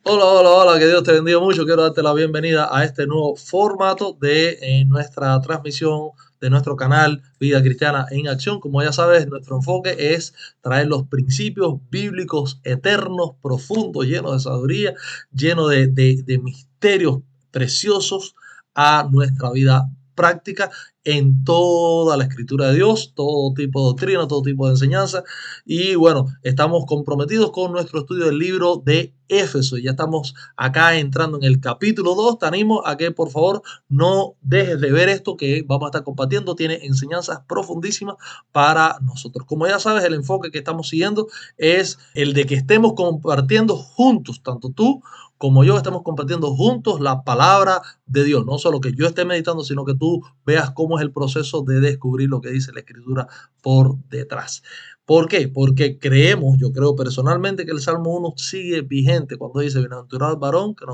Hola, hola, hola, que Dios te bendiga mucho. Quiero darte la bienvenida a este nuevo formato de nuestra transmisión de nuestro canal Vida Cristiana en Acción. Como ya sabes, nuestro enfoque es traer los principios bíblicos eternos, profundos, llenos de sabiduría, llenos de misterios preciosos a nuestra vida práctica en toda la escritura de Dios, todo tipo de doctrina, todo tipo de enseñanza. Y bueno, estamos comprometidos con nuestro estudio del libro de Éfeso. Ya estamos acá entrando en el capítulo 2. Te animo a que por favor no dejes de ver esto que vamos a estar compartiendo. Tiene enseñanzas profundísimas para nosotros. Como ya sabes, el enfoque que estamos siguiendo es el de que estemos compartiendo juntos, tanto tú como yo estamos compartiendo juntos la palabra de Dios. No solo que yo esté meditando, sino que tú veas cómo es el proceso de descubrir lo que dice la escritura por detrás. ¿Por qué? Porque creemos, yo creo personalmente, que el Salmo 1 sigue vigente cuando dice: bienaventurado el varón que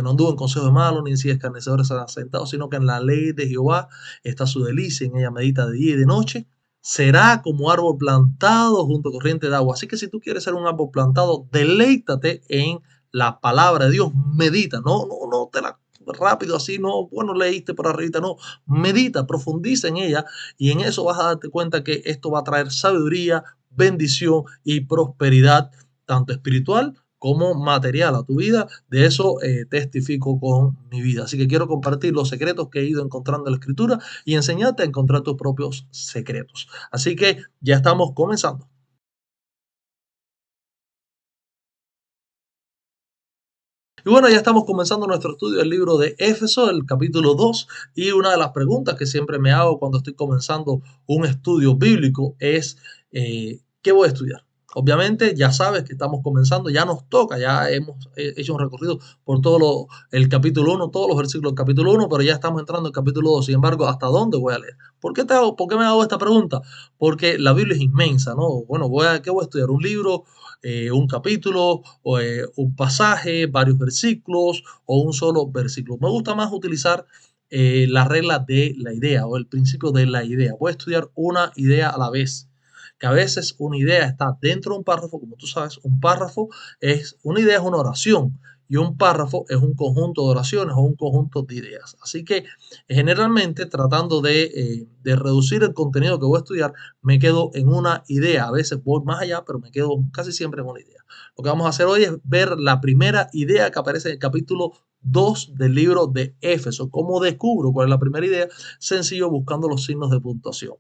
no anduvo en consejo de malos, ni en silla de escarnecedores sentado, sino que en la ley de Jehová está su delicia, en ella medita de día y de noche. Será como árbol plantado junto a corriente de agua. Así que si tú quieres ser un árbol plantado, deleítate en la palabra de Dios, medita, no te la rápido así, no, bueno, leíste por arriba, no, medita, profundiza en ella y en eso vas a darte cuenta que esto va a traer sabiduría, bendición y prosperidad, tanto espiritual como material a tu vida. De eso testifico con mi vida. Así que quiero compartir los secretos que he ido encontrando en la escritura y enseñarte a encontrar tus propios secretos. Así que ya estamos comenzando. Y bueno, ya estamos comenzando nuestro estudio del libro de Éfeso, el capítulo 2. Y una de las preguntas que siempre me hago cuando estoy comenzando un estudio bíblico es, ¿qué voy a estudiar? Obviamente ya sabes que estamos comenzando, ya nos toca, ya hemos hecho un recorrido por el capítulo 1, todos los versículos del capítulo 1, pero ya estamos entrando en el capítulo 2. Sin embargo, ¿hasta dónde voy a leer? ¿Por qué me hago esta pregunta? Porque la Biblia es inmensa, ¿no? Bueno, ¿qué voy a estudiar? ¿Un libro? Un capítulo, o, un pasaje, varios versículos o un solo versículo. Me gusta más utilizar la regla de la idea o el principio de la idea. Voy a estudiar una idea a la vez. Que a veces una idea está dentro de un párrafo, como tú sabes, una idea es una oración y un párrafo es un conjunto de oraciones o un conjunto de ideas. Así que generalmente tratando de reducir el contenido que voy a estudiar, me quedo en una idea. A veces voy más allá, pero me quedo casi siempre en una idea. Lo que vamos a hacer hoy es ver la primera idea que aparece en el capítulo 2 del libro de Éfeso. ¿Cómo descubro cuál es la primera idea? Sencillo, buscando los signos de puntuación.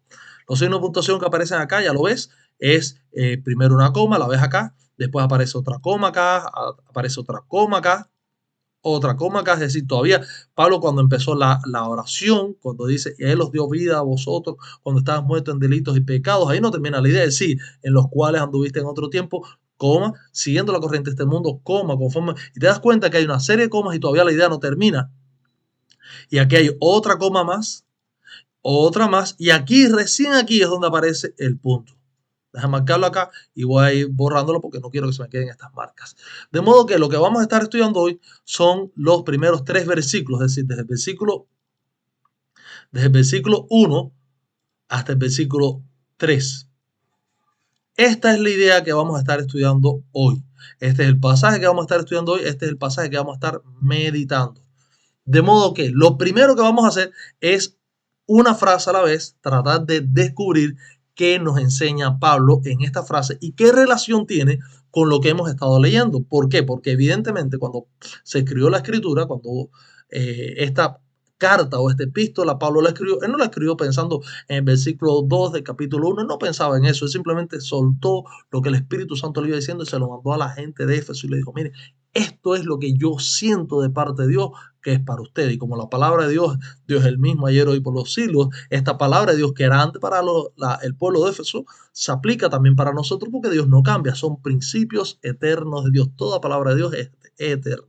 Los signos de puntuación que aparecen acá, ya lo ves, es primero una coma, la ves acá, después aparece otra coma acá, aparece otra coma acá, es decir, todavía Pablo cuando empezó la oración, cuando dice, y Él os dio vida a vosotros cuando estabas muertos en delitos y pecados, ahí no termina la idea, es decir, en los cuales anduviste en otro tiempo, coma, siguiendo la corriente de este mundo, coma, conforme, y te das cuenta que hay una serie de comas y todavía la idea no termina, y aquí hay otra más, y aquí, recién aquí es donde aparece el punto. Déjame marcarlo acá y voy a ir borrándolo porque no quiero que se me queden estas marcas. De modo que lo que vamos a estar estudiando hoy son los primeros tres versículos, es decir, desde el versículo 1 hasta el versículo 3. Esta es la idea que vamos a estar estudiando hoy. Este es el pasaje que vamos a estar estudiando hoy, este es el pasaje que vamos a estar meditando. De modo que lo primero que vamos a hacer es una frase a la vez, tratar de descubrir qué nos enseña Pablo en esta frase y qué relación tiene con lo que hemos estado leyendo. ¿Por qué? Porque evidentemente cuando se escribió la escritura, cuando esta carta o esta epístola Pablo la escribió, él no la escribió pensando en el versículo 2 del capítulo 1, él no pensaba en eso, él simplemente soltó lo que el Espíritu Santo le iba diciendo y se lo mandó a la gente de Éfeso y le dijo, mire, esto es lo que yo siento de parte de Dios que es para usted. Y como la palabra de Dios, Dios es el mismo ayer, hoy, por los siglos, esta palabra de Dios que era antes para el pueblo de Éfeso, se aplica también para nosotros porque Dios no cambia, son principios eternos de Dios. Toda palabra de Dios es eterna.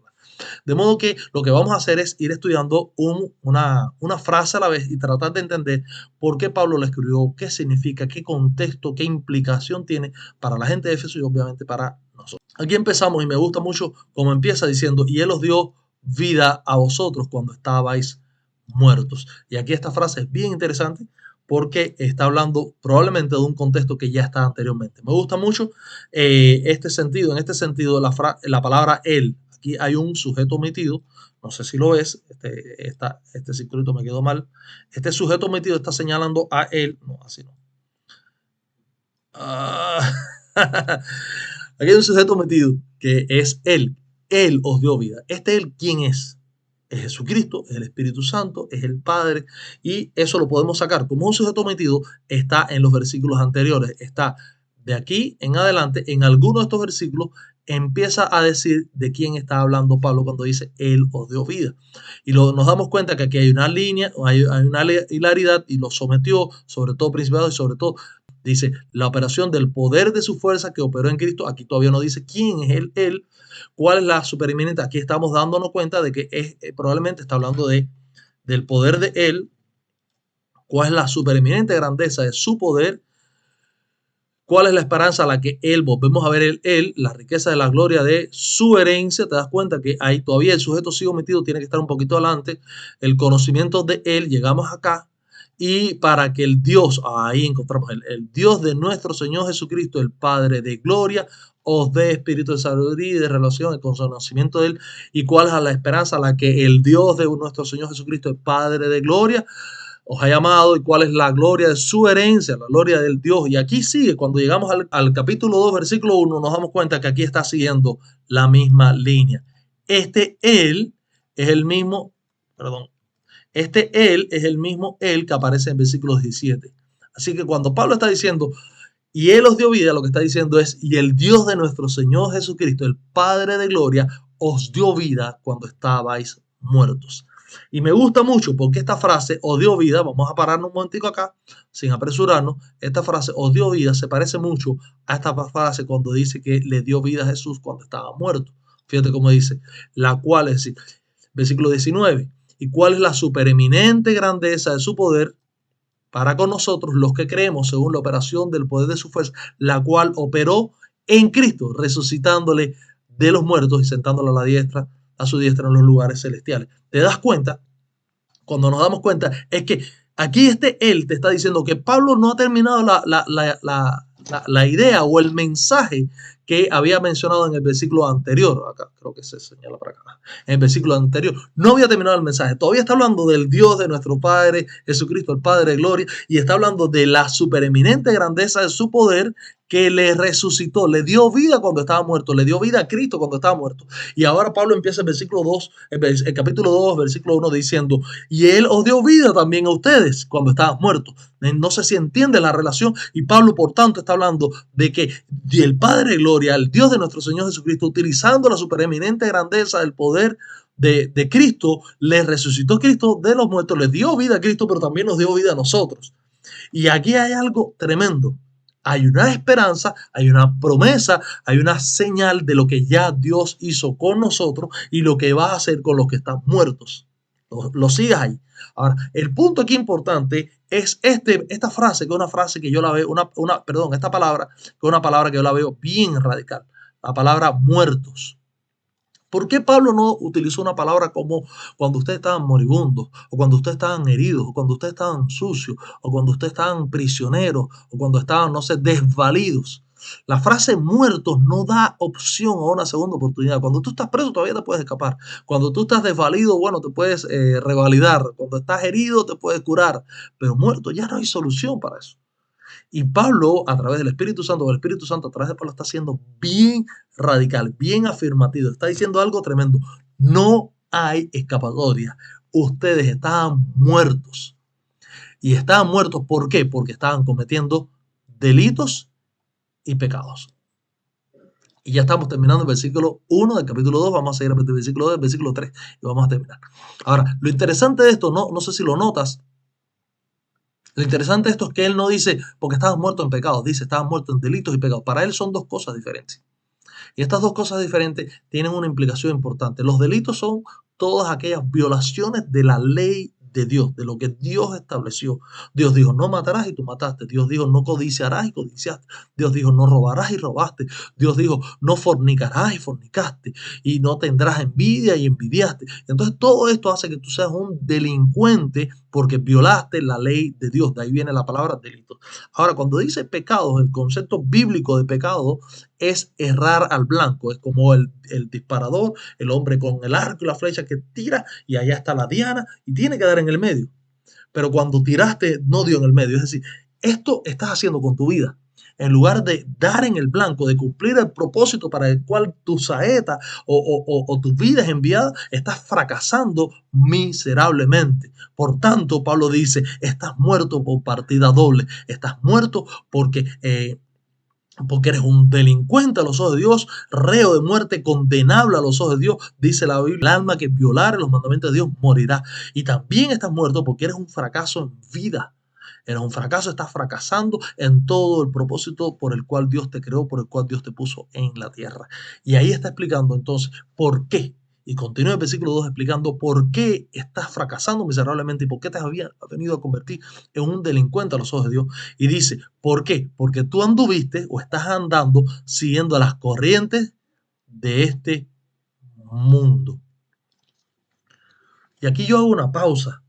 De modo que lo que vamos a hacer es ir estudiando una frase a la vez y tratar de entender por qué Pablo la escribió, qué significa, qué contexto, qué implicación tiene para la gente de Éfeso y obviamente para nosotros. Aquí empezamos y me gusta mucho cómo empieza diciendo, y Él os dio vida a vosotros cuando estabais muertos. Y aquí esta frase es bien interesante porque está hablando probablemente de un contexto que ya está anteriormente. Me gusta mucho este sentido. En este sentido, la palabra él, aquí hay un sujeto omitido. No sé si lo ves, este circulito me quedó mal. Este sujeto omitido está señalando a él. No, así no. Ah, aquí hay un sujeto omitido que es él. Él os dio vida. Este él, ¿quién es? Es Jesucristo, es el Espíritu Santo, es el Padre, y eso lo podemos sacar. Como un sujeto omitido está en los versículos anteriores, está de aquí en adelante, en alguno de estos versículos, empieza a decir de quién está hablando Pablo cuando dice Él os dio vida. Y nos damos cuenta que aquí hay una línea, hay una hilaridad, y lo sometió, sobre todo principado y sobre todo dice la operación del poder de su fuerza que operó en Cristo. Aquí todavía no dice quién es él, cuál es la supereminente. Aquí estamos dándonos cuenta de que probablemente está hablando del poder de él, cuál es la supereminente grandeza de su poder, cuál es la esperanza a la que él, volvemos a ver él, la riqueza de la gloria de su herencia. Te das cuenta que ahí todavía el sujeto sigue omitido, tiene que estar un poquito adelante, el conocimiento de él, llegamos acá. Y para que el Dios, ahí encontramos el Dios de nuestro Señor Jesucristo, el Padre de gloria, os dé espíritu de sabiduría y de relación, el conocimiento de Él. ¿Y cuál es la esperanza a la que el Dios de nuestro Señor Jesucristo, el Padre de gloria, os ha llamado? ¿Y cuál es la gloria de su herencia, la gloria del Dios? Y aquí sigue, cuando llegamos al capítulo 2, versículo 1, nos damos cuenta que aquí está siguiendo la misma línea. Él es el mismo, perdón, él es el mismo él que aparece en versículo 17. Así que cuando Pablo está diciendo, y él os dio vida, lo que está diciendo es, y el Dios de nuestro Señor Jesucristo, el Padre de gloria, os dio vida cuando estabais muertos. Y me gusta mucho porque esta frase, os dio vida, vamos a pararnos un momentico acá, sin apresurarnos, esta frase, os dio vida, se parece mucho a esta frase cuando dice que le dio vida a Jesús cuando estaba muerto. Fíjate cómo dice, la cual es, versículo 19, y cuál es la supereminente grandeza de su poder para con nosotros los que creemos según la operación del poder de su fuerza, la cual operó en Cristo, resucitándole de los muertos y sentándolo a su diestra en los lugares celestiales. ¿Te das cuenta? Cuando nos damos cuenta es que aquí él te está diciendo que Pablo no ha terminado la idea o el mensaje que había mencionado en el versículo anterior. Acá creo que se señala para acá. En el versículo anterior no había terminado el mensaje. Todavía está hablando del Dios de nuestro Padre Jesucristo, el Padre de gloria, y está hablando de la supereminente grandeza de su poder que le resucitó, le dio vida cuando estaba muerto, le dio vida a Cristo cuando estaba muerto. Y ahora Pablo empieza el versículo 2, el capítulo 2, versículo 1 diciendo, y él os dio vida también a ustedes cuando estaban muertos. No sé si entiende la relación, y Pablo por tanto está hablando de que el Padre de gloria, el Dios de nuestro Señor Jesucristo, utilizando la supereminente grandeza del poder de Cristo, le resucitó Cristo de los muertos, le dio vida a Cristo, pero también nos dio vida a nosotros. Y aquí hay algo tremendo. Hay una esperanza, hay una promesa, hay una señal de lo que ya Dios hizo con nosotros y lo que va a hacer con los que están muertos. Lo sigas ahí. Ahora, el punto aquí importante es esta frase, que es una frase que yo la veo, esta palabra, que es una palabra que yo la veo bien radical. La palabra muertos. ¿Por qué Pablo no utilizó una palabra como cuando ustedes estaban moribundos, o cuando ustedes estaban heridos, o cuando ustedes estaban sucios, o cuando ustedes estaban prisioneros, o cuando estaban, no sé, desvalidos? La frase muertos no da opción a una segunda oportunidad. Cuando tú estás preso todavía te puedes escapar. Cuando tú estás desvalido, bueno, te puedes revalidar. Cuando estás herido te puedes curar. Pero muerto ya no hay solución para eso. Y Pablo, a través del Espíritu Santo, o el Espíritu Santo a través de Pablo, está siendo bien radical, bien afirmativo. Está diciendo algo tremendo. No hay escapatoria. Ustedes estaban muertos. Y estaban muertos, ¿por qué? Porque estaban cometiendo delitos y pecados. Y ya estamos terminando el versículo 1 del capítulo 2. Vamos a seguir el versículo 2, el versículo 3 y vamos a terminar. Ahora, lo interesante de esto, no sé si lo notas, lo interesante de esto es que él no dice porque estaban muertos en pecados, dice estaban muertos en delitos y pecados. Para él son dos cosas diferentes. Y estas dos cosas diferentes tienen una implicación importante. Los delitos son todas aquellas violaciones de la ley de Dios, de lo que Dios estableció. Dios dijo, no matarás y tú mataste. Dios dijo, no codiciarás y codiciaste. Dios dijo, no robarás y robaste. Dios dijo, no fornicarás y fornicaste. Y no tendrás envidia y envidiaste. Entonces todo esto hace que tú seas un delincuente porque violaste la ley de Dios. De ahí viene la palabra delito. Ahora, cuando dice pecados, el concepto bíblico de pecado es errar al blanco. Es como el disparador, el hombre con el arco y la flecha que tira y allá está la diana y tiene que dar en el medio. Pero cuando tiraste no dio en el medio. Es decir, esto estás haciendo con tu vida. En lugar de dar en el blanco, de cumplir el propósito para el cual tu saeta o tu vida es enviada, estás fracasando miserablemente. Por tanto, Pablo dice, estás muerto por partida doble. Estás muerto porque eres un delincuente a los ojos de Dios, reo de muerte, condenable a los ojos de Dios, dice la Biblia. El alma que violare los mandamientos de Dios morirá. Y también estás muerto porque eres un fracaso en vida. Eres un fracaso, estás fracasando en todo el propósito por el cual Dios te creó, por el cual Dios te puso en la tierra. Y ahí está explicando entonces por qué. Y continúa el versículo 2 explicando por qué estás fracasando miserablemente y por qué te has venido a convertir en un delincuente a los ojos de Dios. Y dice, ¿por qué? Porque tú anduviste o estás andando siguiendo las corrientes de este mundo. Y aquí yo hago una pausa,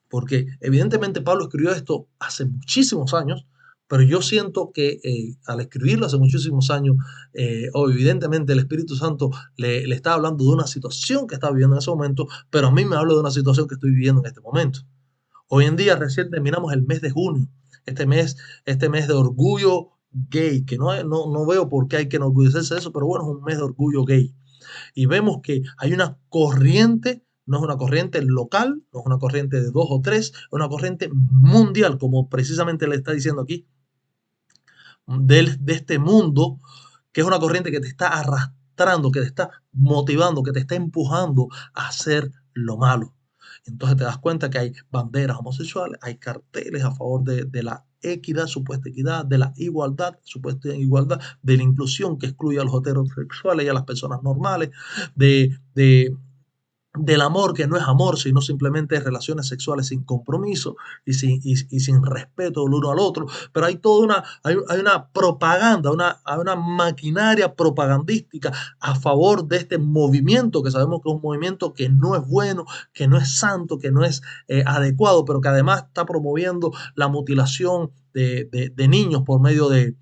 porque evidentemente Pablo escribió esto hace muchísimos años, pero yo siento que al escribirlo hace muchísimos años, evidentemente el Espíritu Santo le está hablando de una situación que está viviendo en ese momento, pero a mí me habla de una situación que estoy viviendo en este momento. Hoy en día recién terminamos el mes de junio, este mes de orgullo gay, que no veo por qué hay que enorgullecerse de eso, pero bueno, es un mes de orgullo gay. Y vemos que hay una corriente, no es una corriente local, no es una corriente de dos o tres, es una corriente mundial, como precisamente le está diciendo aquí, de este mundo, que es una corriente que te está arrastrando, que te está motivando, que te está empujando a hacer lo malo. Entonces te das cuenta que hay banderas homosexuales, hay carteles a favor de la equidad, supuesta equidad, de la igualdad, supuesta igualdad, de la inclusión que excluye a los heterosexuales y a las personas normales, de del amor que no es amor, sino simplemente relaciones sexuales sin compromiso y sin respeto el uno al otro. Pero hay toda hay una propaganda, hay una maquinaria propagandística a favor de este movimiento, que sabemos que es un movimiento que no es bueno, que no es santo, que no es adecuado, pero que además está promoviendo la mutilación de niños por medio de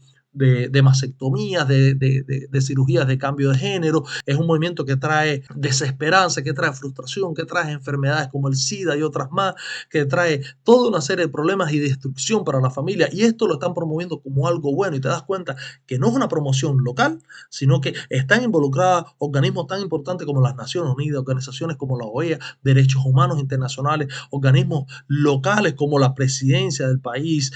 mastectomías, de cirugías de cambio de género. Es un movimiento que trae desesperanza, que trae frustración, que trae enfermedades como el SIDA y otras más, que trae toda una serie de problemas y destrucción para la familia. Y esto lo están promoviendo como algo bueno. Y te das cuenta que no es una promoción local, sino que están involucrados organismos tan importantes como las Naciones Unidas, organizaciones como la OEA, Derechos Humanos Internacionales, organismos locales como la presidencia del país,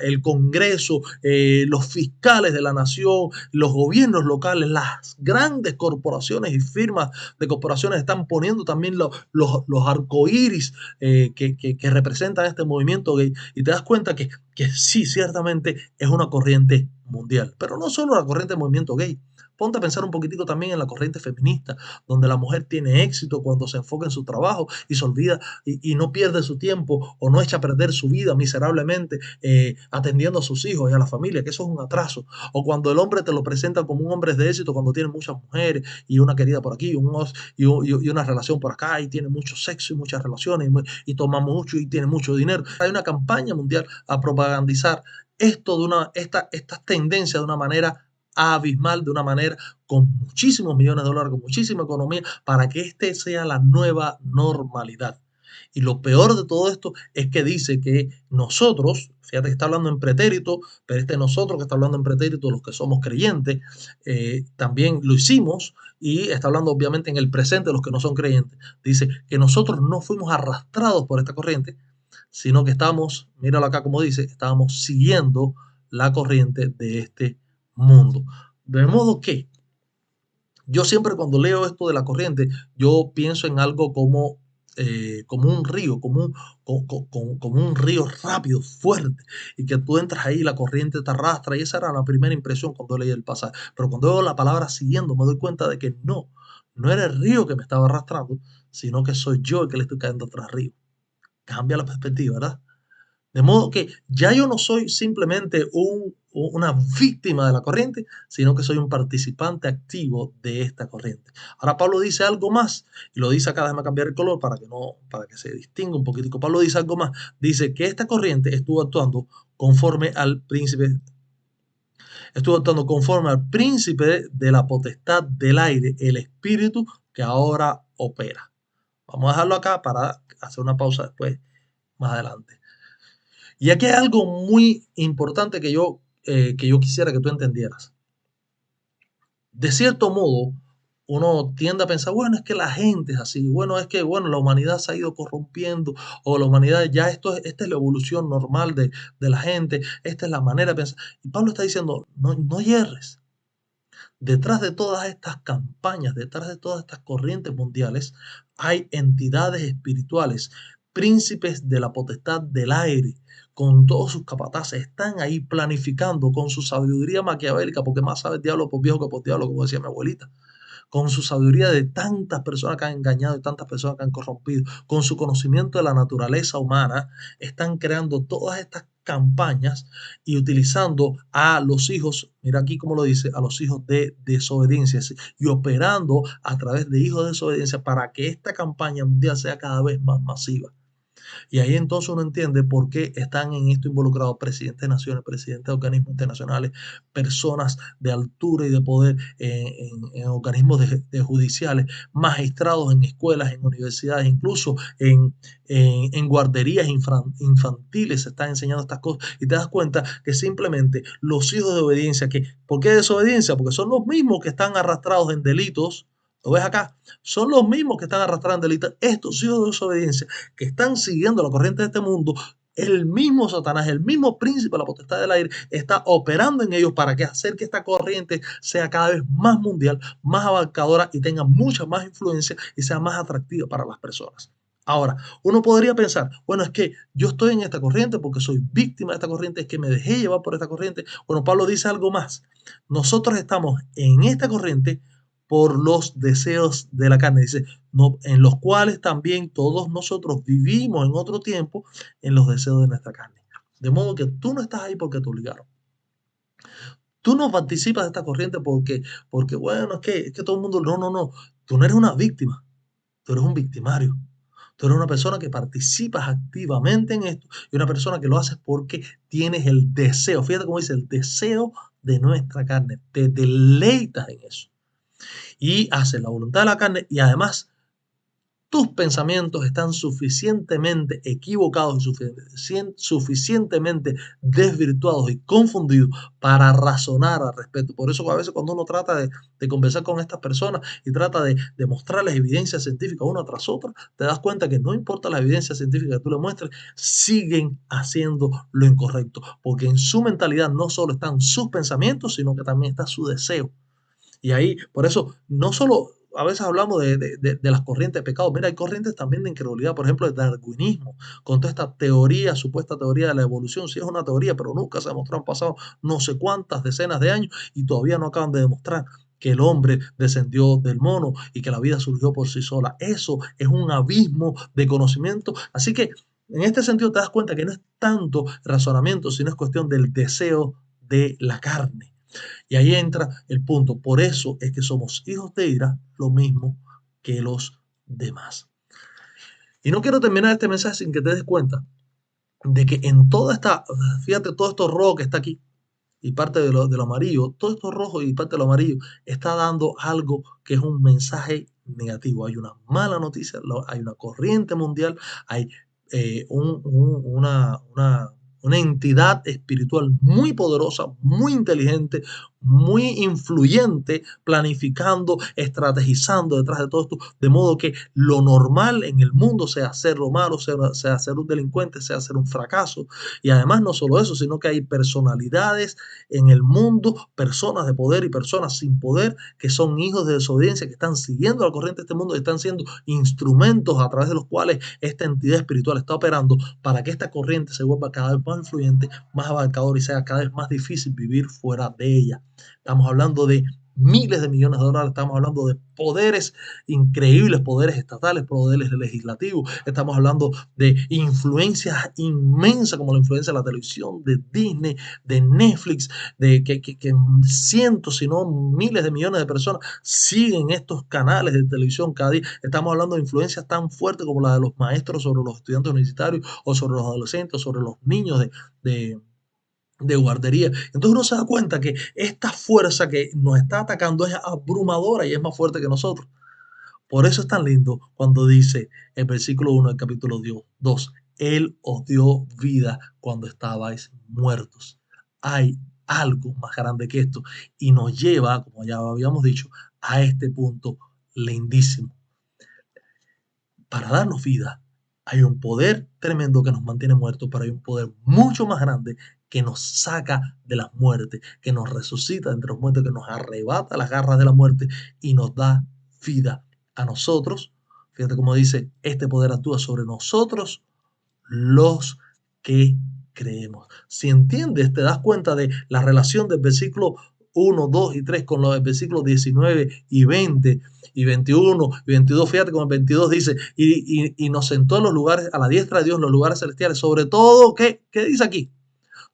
el Congreso, los fiscales de la nación, los gobiernos locales, las grandes corporaciones y firmas de corporaciones están poniendo también los arcoíris que representan este movimiento gay. Y te das cuenta que sí, ciertamente es una corriente mundial, pero no solo la corriente del movimiento gay. Ponte a pensar un poquitico también en la corriente feminista, donde la mujer tiene éxito cuando se enfoca en su trabajo y se olvida y no pierde su tiempo o no echa a perder su vida miserablemente atendiendo a sus hijos y a la familia, que eso es un atraso. O cuando el hombre te lo presenta como un hombre de éxito, cuando tiene muchas mujeres y una querida por aquí y una relación por acá y tiene mucho sexo y muchas relaciones y toma mucho y tiene mucho dinero. Hay una campaña mundial a propagandizar estas tendencias de una manera abismal, de una manera con muchísimos millones de dólares, con muchísima economía, para que este sea la nueva normalidad. Y lo peor de todo esto es que dice que nosotros, fíjate que está hablando en pretérito, pero nosotros que está hablando en pretérito, los que somos creyentes, también lo hicimos y está hablando obviamente en el presente de los que no son creyentes. Dice que nosotros no fuimos arrastrados por esta corriente, sino que estamos, míralo acá como dice, estábamos siguiendo la corriente de este mundo. De modo que yo siempre cuando leo esto de la corriente, yo pienso en algo como un río, como un río rápido, fuerte, y que tú entras ahí, la corriente te arrastra, y esa era la primera impresión cuando leí el pasaje. Pero cuando veo la palabra siguiendo, me doy cuenta de que no era el río que me estaba arrastrando, sino que soy yo el que le estoy cayendo tras río. Cambia la perspectiva, ¿verdad? De modo que ya yo no soy simplemente una víctima de la corriente, sino que soy un participante activo de esta corriente. Ahora Pablo dice algo más, y lo dice acá, déjame cambiar el color para que no, para que se distinga un poquitico. Pablo dice algo más, dice que esta corriente conforme al príncipe, estuvo actuando conforme al príncipe de la potestad del aire, el espíritu que ahora opera. Vamos a dejarlo acá para hacer una pausa después, más adelante. Y aquí hay algo muy importante que yo quisiera que tú entendieras. De cierto modo, uno tiende a pensar, bueno, es que la gente es así, bueno, es que, bueno, la humanidad se ha ido corrompiendo, o la humanidad ya esta es la evolución normal de la gente, esta es la manera de pensar. Y Pablo está diciendo, no, no hierres. Detrás de todas estas campañas, detrás de todas estas corrientes mundiales, hay entidades espirituales, príncipes de la potestad del aire, con todos sus capataces, están ahí planificando con su sabiduría maquiavélica, porque más sabe el diablo por viejo que por diablo, como decía mi abuelita, con su sabiduría de tantas personas que han engañado y tantas personas que han corrompido, con su conocimiento de la naturaleza humana, están creando todas estas campañas y utilizando a los hijos, mira aquí como lo dice, a los hijos de desobediencia y operando a través de hijos de desobediencia para que esta campaña mundial sea cada vez más masiva. Y ahí entonces uno entiende por qué están en esto involucrados presidentes de naciones, presidentes de organismos internacionales, personas de altura y de poder en organismos judiciales, magistrados en escuelas, en universidades, incluso en guarderías infantiles se están enseñando estas cosas y te das cuenta que simplemente los hijos de obediencia, ¿por qué desobediencia? Porque son los mismos que están arrastrados en delitos. ¿Lo ves acá? Son los mismos que están arrastrando delitos. Estos hijos de desobediencia que están siguiendo la corriente de este mundo, el mismo Satanás, el mismo príncipe de la potestad del aire, está operando en ellos para hacer que esta corriente sea cada vez más mundial, más abarcadora y tenga mucha más influencia y sea más atractiva para las personas. Ahora, uno podría pensar, bueno, es que yo estoy en esta corriente porque soy víctima de esta corriente, es que me dejé llevar por esta corriente. Bueno, Pablo dice algo más. Nosotros estamos en esta corriente por los deseos de la carne. Dice, no, en los cuales también todos nosotros vivimos en otro tiempo en los deseos de nuestra carne. De modo que tú no estás ahí porque te obligaron. Tú no participas de esta corriente porque bueno, es que todo el mundo, no, no, no. Tú no eres una víctima, tú eres un victimario. Tú eres una persona que participas activamente en esto y una persona que lo haces porque tienes el deseo. Fíjate cómo dice, el deseo de nuestra carne. Te deleitas en eso y haces la voluntad de la carne y además tus pensamientos están suficientemente equivocados y suficientemente desvirtuados y confundidos para razonar al respecto. Por eso a veces cuando uno trata de conversar con estas personas y trata de mostrarles evidencia científica una tras otra, te das cuenta que no importa la evidencia científica que tú le muestres, siguen haciendo lo incorrecto, porque en su mentalidad no solo están sus pensamientos, sino que también está su deseo. Y ahí, por eso, no solo a veces hablamos de las corrientes de pecado, mira, hay corrientes también de incredulidad, por ejemplo, el darwinismo, con toda esta teoría, supuesta teoría de la evolución, sí es una teoría, pero nunca se demostró, han pasado no sé cuántas decenas de años y todavía no acaban de demostrar que el hombre descendió del mono y que la vida surgió por sí sola. Eso es un abismo de conocimiento. Así que en este sentido te das cuenta que no es tanto razonamiento, sino es cuestión del deseo de la carne. Y ahí entra el punto. Por eso es que somos hijos de ira, lo mismo que los demás. Y no quiero terminar este mensaje sin que te des cuenta de que en toda esta, fíjate, todo esto rojo que está aquí y parte de lo amarillo, todo esto rojo y parte de lo amarillo está dando algo que es un mensaje negativo. Hay una mala noticia, hay una corriente mundial, hay una entidad espiritual muy poderosa, muy inteligente, muy influyente, planificando, estrategizando detrás de todo esto, de modo que lo normal en el mundo sea ser lo malo, sea ser un delincuente, sea ser un fracaso. Y además no solo eso, sino que hay personalidades en el mundo, personas de poder y personas sin poder, que son hijos de desobediencia, que están siguiendo la corriente de este mundo y están siendo instrumentos a través de los cuales esta entidad espiritual está operando para que esta corriente se vuelva cada vez más influyente, más abarcadora y sea cada vez más difícil vivir fuera de ella. Estamos hablando de miles de millones de dólares, estamos hablando de poderes increíbles, poderes estatales, poderes legislativos, estamos hablando de influencias inmensas como la influencia de la televisión, de Disney, de Netflix, de que cientos, si no miles de millones de personas siguen estos canales de televisión cada día. Estamos hablando de influencias tan fuertes como la de los maestros sobre los estudiantes universitarios o sobre los adolescentes, sobre los niños de de guardería. Entonces uno se da cuenta que esta fuerza que nos está atacando es abrumadora y es más fuerte que nosotros. Por eso es tan lindo cuando dice el versículo 1 del capítulo 2, Él os dio vida cuando estabais muertos. Hay algo más grande que esto y nos lleva, como ya habíamos dicho, a este punto lindísimo. Para darnos vida hay un poder tremendo que nos mantiene muertos, pero hay un poder mucho más grande que nos saca de la muerte, que nos resucita entre los muertos, que nos arrebata las garras de la muerte y nos da vida a nosotros. Fíjate cómo dice, este poder actúa sobre nosotros los que creemos. Si entiendes, te das cuenta de la relación del versículo 1, 2 y 3 con los versículos 19 y 20 y 21 y 22. Fíjate como el 22 dice, y nos sentó en los lugares, a la diestra de Dios, en los lugares celestiales. Sobre todo, ¿qué dice aquí?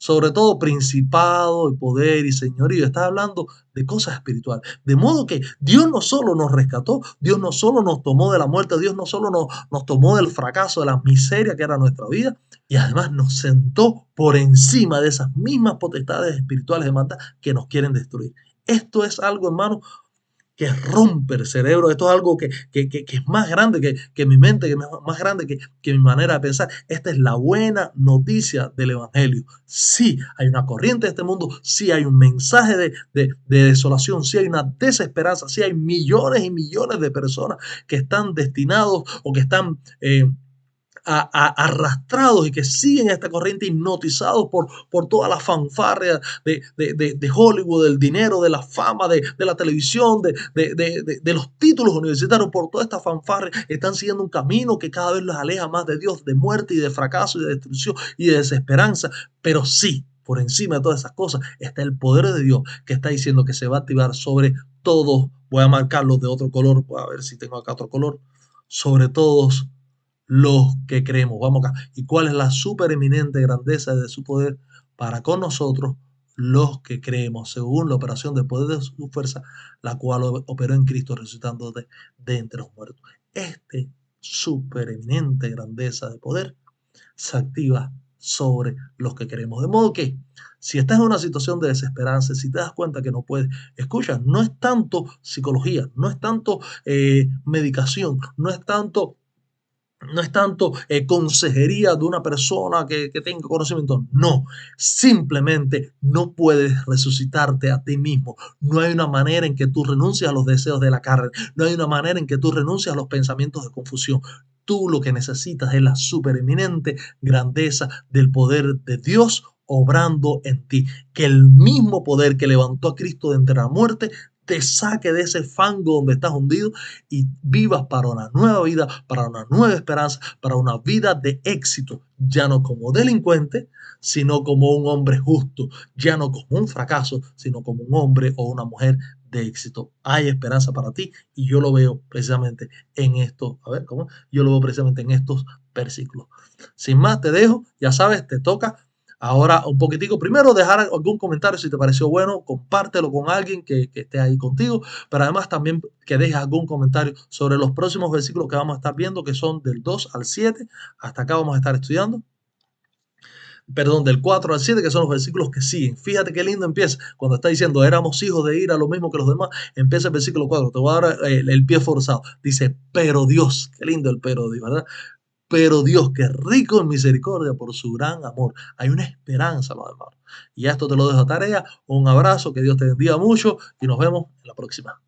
Sobre todo principado y poder y señorío. Está hablando de cosas espirituales. De modo que Dios no solo nos rescató, Dios no solo nos tomó de la muerte, Dios no solo nos tomó del fracaso, de la miseria que era nuestra vida, y además nos sentó por encima de esas mismas potestades espirituales de maldad que nos quieren destruir. Esto es algo, hermano, que rompe el cerebro. Esto es algo que es más grande que mi mente, que es más grande que mi manera de pensar. Esta es la buena noticia del Evangelio. Sí hay una corriente de este mundo, sí hay un mensaje de desolación, sí hay una desesperanza, sí hay millones y millones de personas que están destinados o que están arrastrados y que siguen esta corriente hipnotizados por toda la fanfarria de Hollywood, del dinero, de la fama, de la televisión, de los títulos universitarios, por toda esta fanfarria, están siguiendo un camino que cada vez los aleja más de Dios, de muerte y de fracaso y de destrucción y de desesperanza. Pero sí, por encima de todas esas cosas está el poder de Dios que está diciendo que se va a activar sobre todos. Voy a marcarlos de otro color, voy a ver si tengo acá otro color, sobre todos los que creemos. Vamos acá. ¿Y cuál es la supereminente grandeza de su poder para con nosotros, los que creemos, según la operación del poder de su fuerza, la cual operó en Cristo resucitando de entre los muertos? Este supereminente grandeza de poder se activa sobre los que queremos. De modo que si estás en una situación de desesperanza, si te das cuenta que no puedes, escucha, no es tanto psicología, no es tanto medicación, no es tanto consejería de una persona que tenga conocimiento. No, simplemente no puedes resucitarte a ti mismo. No hay una manera en que tú renuncies a los deseos de la carne. No hay una manera en que tú renuncies a los pensamientos de confusión. Tú lo que necesitas es la supereminente grandeza del poder de Dios obrando en ti. Que el mismo poder que levantó a Cristo de entre la muerte te saque de ese fango donde estás hundido y vivas para una nueva vida, para una nueva esperanza, para una vida de éxito, ya no como delincuente, sino como un hombre justo, ya no como un fracaso, sino como un hombre o una mujer de éxito. Hay esperanza para ti y yo lo veo precisamente en esto, a ver, ¿cómo? Yo lo veo precisamente en estos versículos. Sin más, te dejo, ya sabes, te toca ahora un poquitico. Primero, dejar algún comentario si te pareció bueno, compártelo con alguien que esté ahí contigo, pero además también que dejes algún comentario sobre los próximos versículos que vamos a estar viendo, que son del 2 al 7. Hasta acá vamos a estar estudiando. Perdón, del 4 al 7, que son los versículos que siguen. Fíjate qué lindo empieza. Cuando está diciendo, éramos hijos de ira, lo mismo que los demás, empieza el versículo 4. Te voy a dar el pie forzado. Dice, pero Dios, qué lindo el pero Dios, ¿verdad? Pero Dios, que es rico en misericordia por su gran amor. Hay una esperanza, los hermanos. Y esto te lo dejo a tarea. Un abrazo, que Dios te bendiga mucho y nos vemos en la próxima.